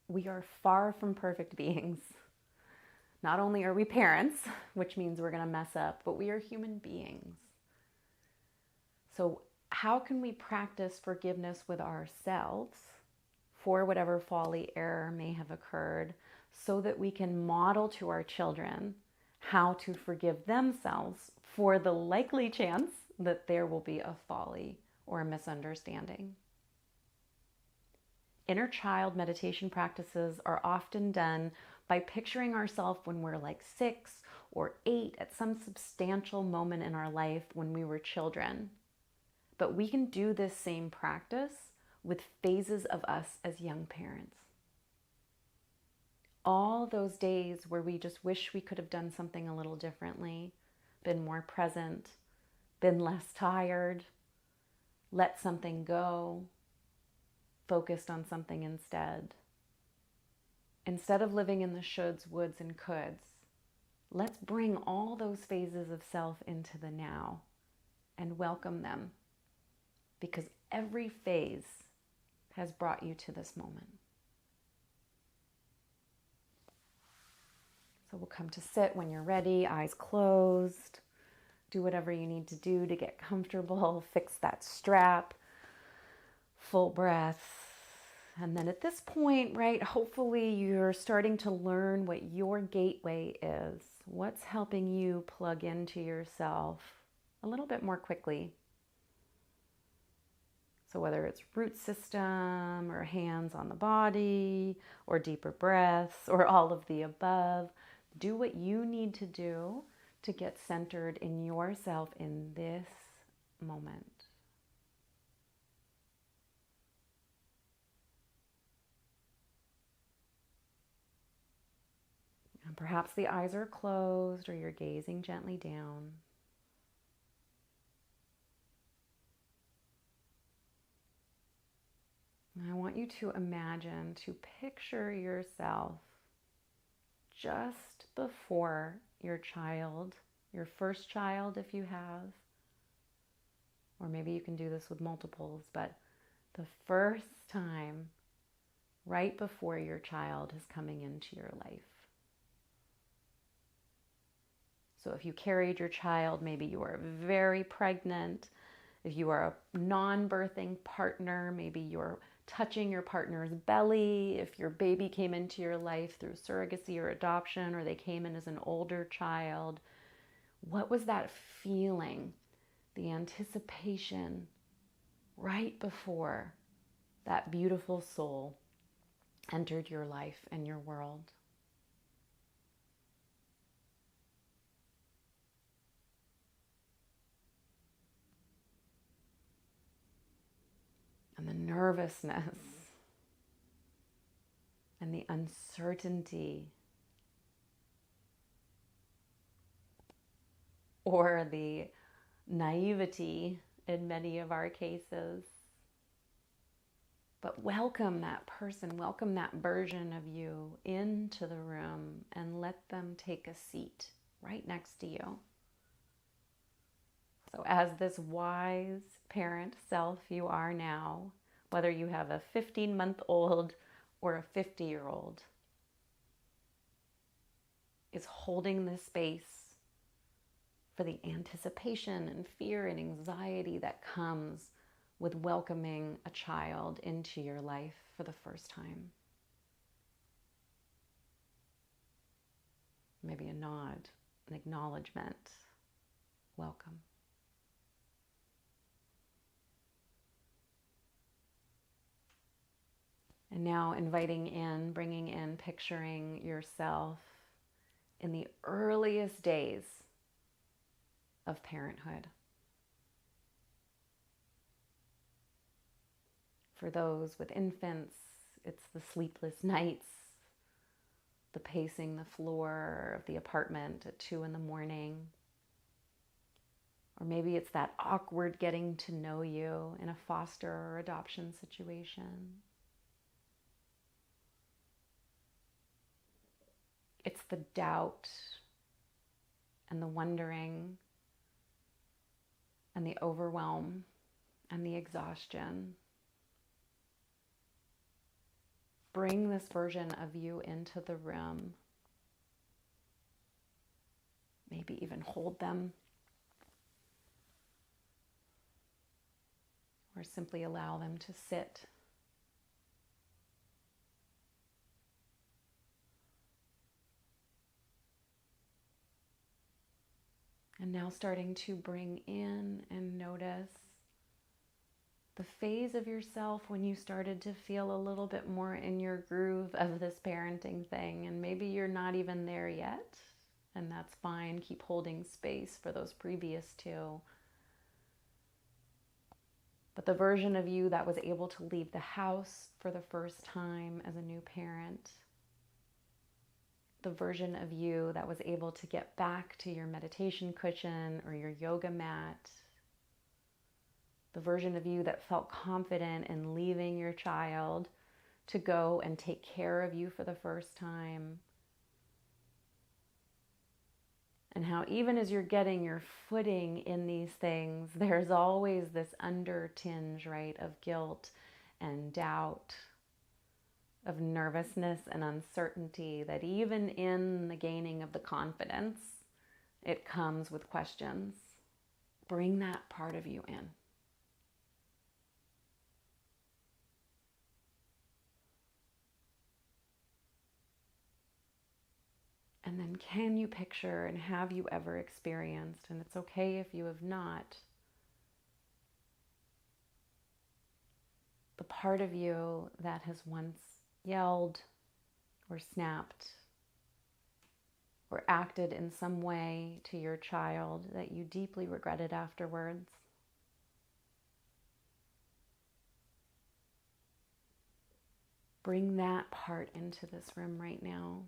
We are far from perfect beings. Not only are we parents, which means we're going to mess up, but we are human beings. So, how can we practice forgiveness with ourselves for whatever folly, error may have occurred, so that we can model to our children how to forgive themselves for the likely chance that there will be a folly or a misunderstanding? Inner child meditation practices are often done by picturing ourselves when we're like 6 or 8 at some substantial moment in our life when we were children. But we can do this same practice with phases of us as young parents. All those days where we just wish we could have done something a little differently, been more present, been less tired, let something go, focused on something instead. Instead of living in the shoulds, woulds, and coulds, let's bring all those phases of self into the now and welcome them, because every phase has brought you to this moment. So we'll come to sit when you're ready, eyes closed. Do whatever you need to do to get comfortable, fix that strap, full breath. And then at this point, right, hopefully you're starting to learn what your gateway is. What's helping you plug into yourself a little bit more quickly? So whether it's root system or hands on the body or deeper breaths or all of the above, do what you need to do to get centered in yourself in this moment. And perhaps the eyes are closed or you're gazing gently down. And I want you to imagine, to picture yourself just before your child, your first child if you have, or maybe you can do this with multiples, but the first time right before your child is coming into your life. So if you carried your child, maybe you are very pregnant. If you are a non-birthing partner, maybe you're touching your partner's belly. If your baby came into your life through surrogacy or adoption, or they came in as an older child, what was that feeling, the anticipation right before that beautiful soul entered your life and your world? And the nervousness and the uncertainty, or the naivety in many of our cases. But welcome that person, welcome that version of you into the room and let them take a seat right next to you. So as this wise parent self you are now, whether you have a 15-month-old or a 50-year-old, is holding this space for the anticipation and fear and anxiety that comes with welcoming a child into your life for the first time. Maybe a nod, an acknowledgement, welcome. And now inviting in, bringing in, picturing yourself in the earliest days of parenthood. For those with infants, it's the sleepless nights, the pacing the floor of the apartment at 2 a.m. Or maybe it's that awkward getting to know you in a foster or adoption situation. It's the doubt and the wondering and the overwhelm and the exhaustion. bring this version of you into the room. Maybe even hold them. Or simply allow them to sit. And now starting to bring in and notice the phase of yourself when you started to feel a little bit more in your groove of this parenting thing. And maybe you're not even there yet, and that's fine. Keep holding space for those previous two. But the version of you that was able to leave the house for the first time as a new parent, the version of you that was able to get back to your meditation cushion or your yoga mat, the version of you that felt confident in leaving your child to go and take care of you for the first time. And how even as you're getting your footing in these things, there's always this under tinge, right, of guilt and doubt, of nervousness and uncertainty, that even in the gaining of the confidence, it comes with questions. Bring that part of you in. And then can you picture, and have you ever experienced, and it's okay if you have not, the part of you that has once yelled or snapped or acted in some way to your child that you deeply regretted afterwards? Bring that part into this room right now.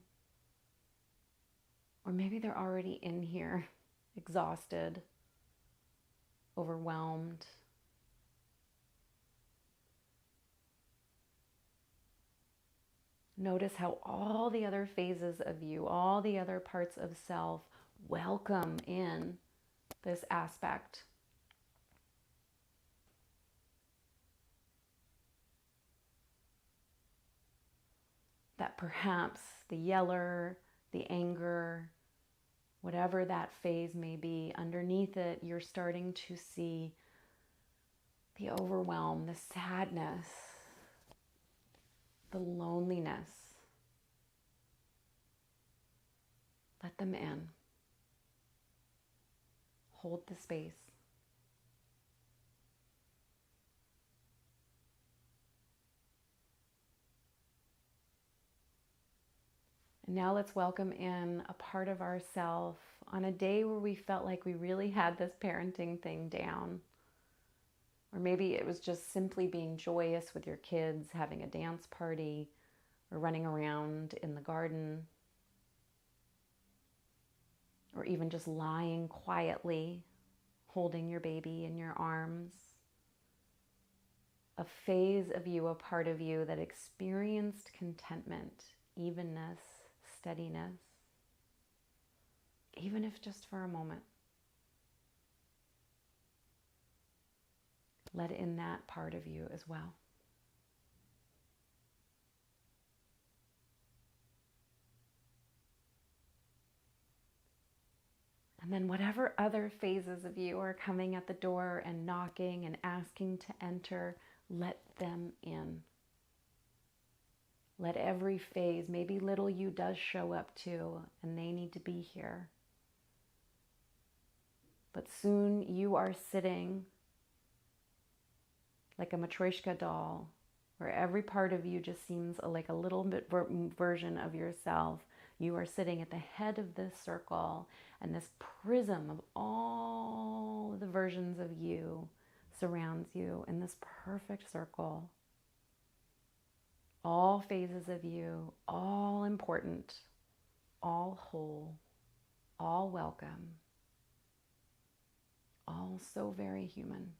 Or maybe they're already in here, exhausted, overwhelmed. Notice how all the other phases of you, all the other parts of self welcome in this aspect. That perhaps the yeller, the anger, whatever that phase may be, underneath it, you're starting to see the overwhelm, the sadness, the loneliness. Let them in. Hold the space. And now let's welcome in a part of ourself on a day where we felt like we really had this parenting thing down. Or maybe it was just simply being joyous with your kids, having a dance party, or running around in the garden, or even just lying quietly, holding your baby in your arms. A phase of you, a part of you that experienced contentment, evenness, steadiness, even if just for a moment. Let in that part of you as well. And then whatever other phases of you are coming at the door and knocking and asking to enter, let them in. Let every phase, maybe little you does show up too, and they need to be here. But soon you are sitting like a Matryoshka doll, where every part of you just seems like a little bit version of yourself. You are sitting at the head of this circle, and this prism of all the versions of you surrounds you in this perfect circle. All phases of you, all important, all whole, all welcome, all so very human.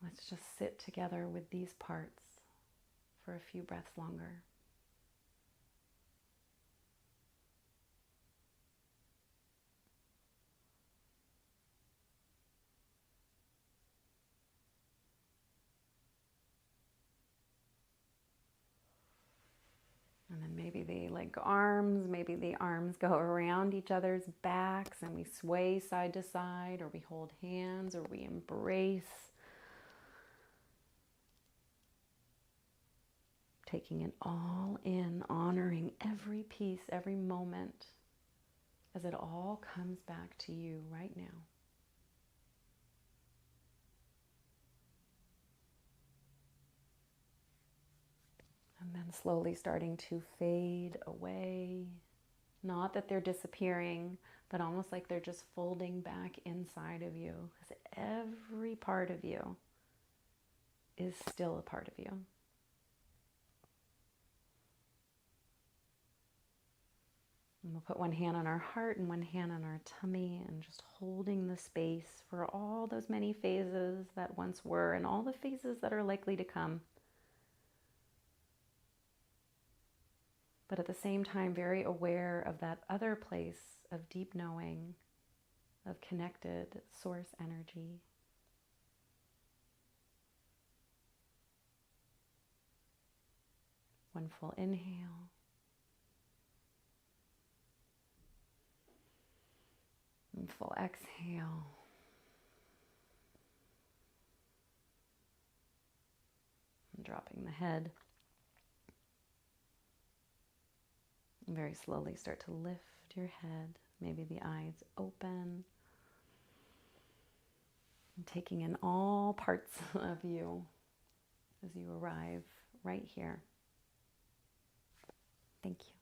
Let's just sit together with these parts for a few breaths longer. like arms. Maybe the arms go around each other's backs and we sway side to side, or we hold hands, or we embrace. Taking it all in, honoring every piece, every moment, as it all comes back to you right now. And then slowly starting to fade away. Not that they're disappearing, but almost like they're just folding back inside of you. Because every part of you is still a part of you. And we'll put one hand on our heart and one hand on our tummy, and just holding the space for all those many phases that once were and all the phases that are likely to come. But at the same time, very aware of that other place of deep knowing, of connected source energy. One full inhale. And full exhale. And dropping the head. And very slowly start to lift your head. Maybe the eyes open. And taking in all parts of you as you arrive right here. Thank you.